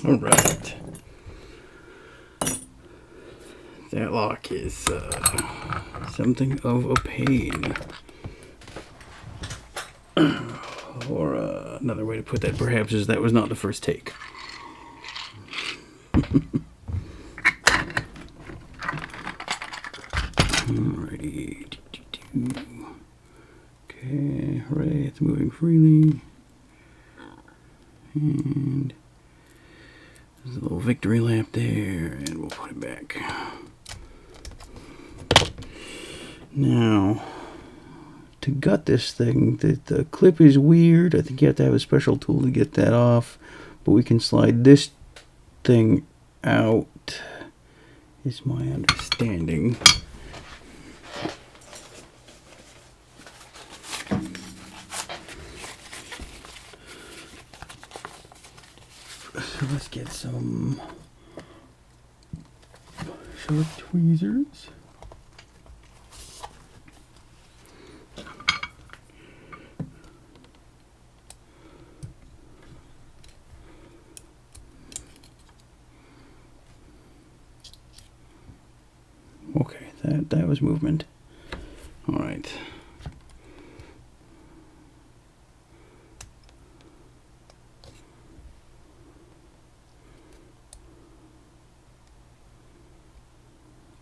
All right. That lock is something of a pain. Or another way to put that perhaps is that was not the first take. Alrighty. Okay, hooray, it's moving freely. And there's a little victory lap there, and we'll put it back. Now, to gut this thing, the clip is weird. I think you have to have a special tool to get that off. But we can slide this thing out, is my understanding. So let's get some sharp tweezers. Okay, that was movement. All right.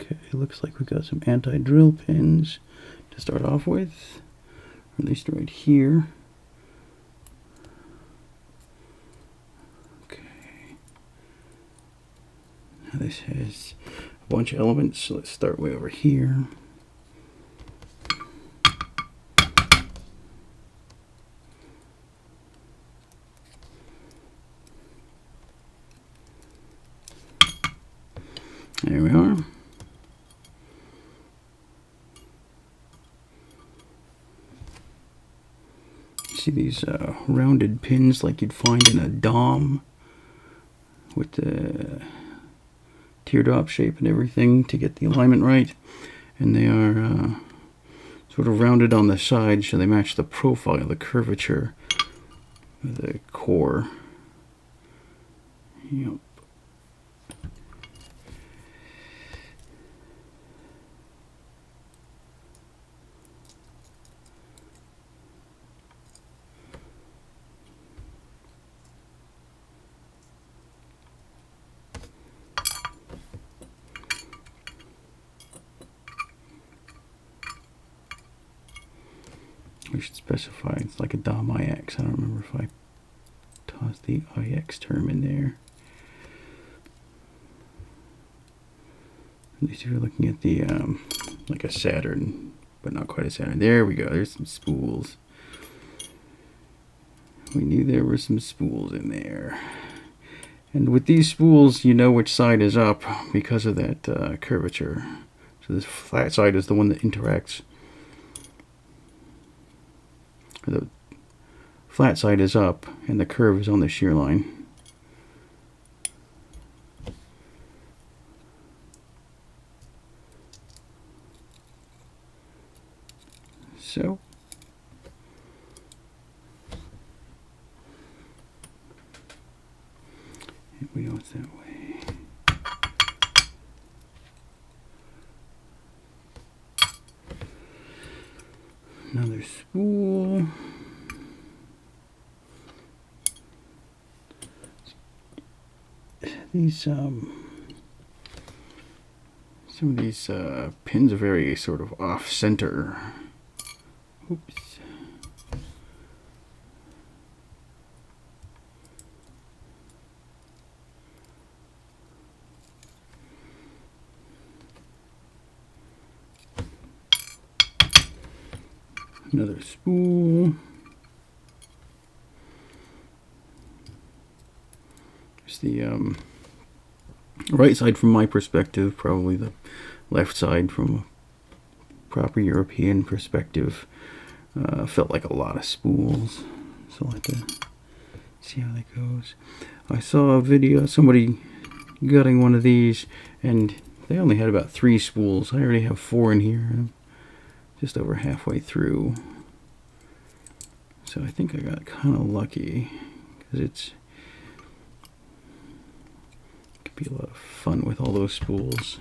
Okay, looks like we got some anti-drill pins to start off with, or at least right here. Okay. Now this has a bunch of elements, so let's start way over here. There we are. See these rounded pins like you'd find in a dom with the teardrop shape and everything to get the alignment right. And they are sort of rounded on the side so they match the profile, the curvature of the core. Yep. We should specify it's like a DOM IX. I don't remember if I tossed the IX term in there. At least if you're looking at the like a Saturn, but not quite a Saturn. There we go. There's some spools. We knew there were some spools in there. And with these spools, you know which side is up because of that curvature. So this flat side is the one that interacts. The flat side is up and the curve is on the shear line. So we know it's that way. Another spool. These some of these pins are very sort of off center. Oops. Another spool. There's the right side from my perspective, probably the left side from a proper European perspective. Felt like a lot of spools, so I'll have to see how that goes. I saw a video, somebody gutting one of these, and they only had about 3 spools. I already have 4 in here. I'm just over halfway through. So I think I got kind of lucky, because Be a lot of fun with all those spools.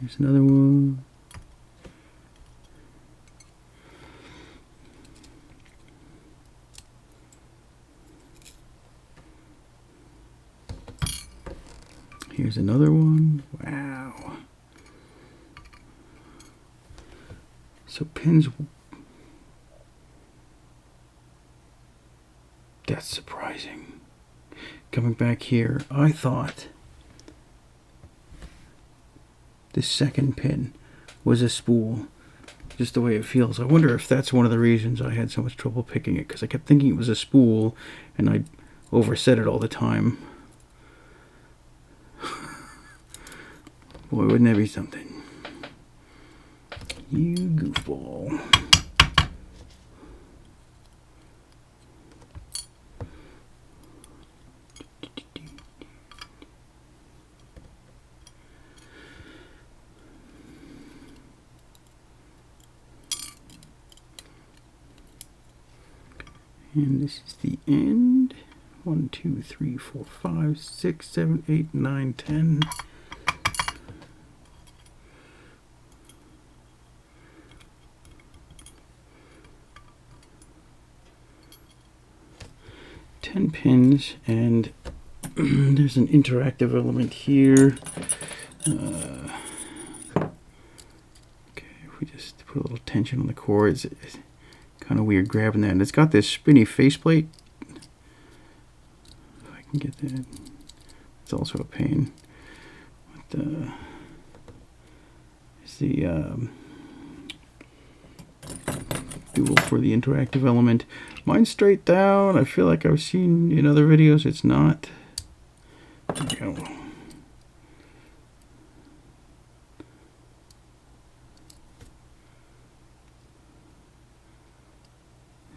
Here's another one. Here's another one. Wow. So pins. That's surprising. Coming back here, I thought this second pin was a spool. Just the way it feels. I wonder if that's one of the reasons I had so much trouble picking it, because I kept thinking it was a spool and I overset it all the time. Boy, wouldn't that be something? You goofball. And this is the end. 1, 2, 3, 4, 5, 6, 7, 8, 9, 10. Pins, and there's an interactive element here. Okay, if we just put a little tension on the core, it's kind of weird grabbing that. And it's got this spinny faceplate. If I can get that, it's also a pain. But, it's the dual for the interactive element. Mine's straight down. I feel like I've seen in other videos it's not. There we go.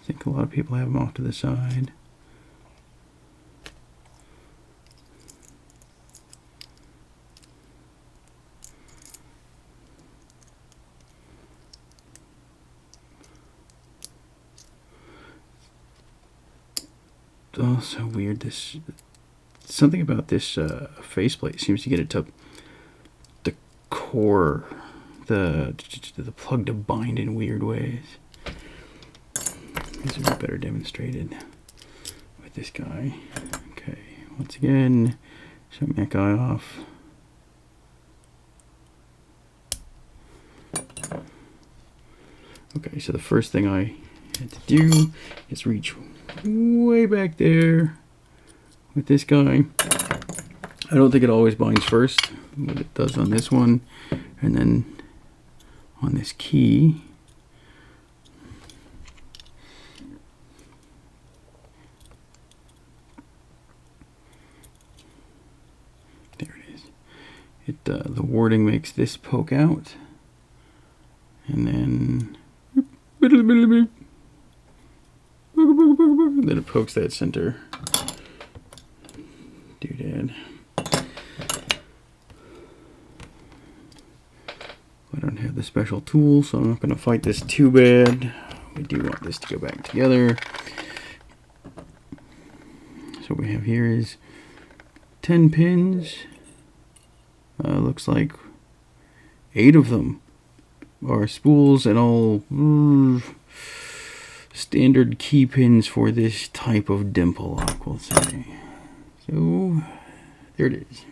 I think a lot of people have them off to the side. Also weird, this something about this faceplate seems to get it to the core, the plug to bind in weird ways. This is better demonstrated with this guy. Okay, once again, shutting that guy off. Okay, so the first thing I had to do is reach way back there with this guy. I don't think it always binds first, but it does on this one, and then on this key. There it is. The warding makes this poke out, and then then it pokes that center doodad. I don't have the special tool, so I'm not going to fight this too bad. We do want this to go back together. So what we have here is 10 pins. Looks like 8 of them are spools and all standard key pins for this type of dimple lock, we'll say. So there it is.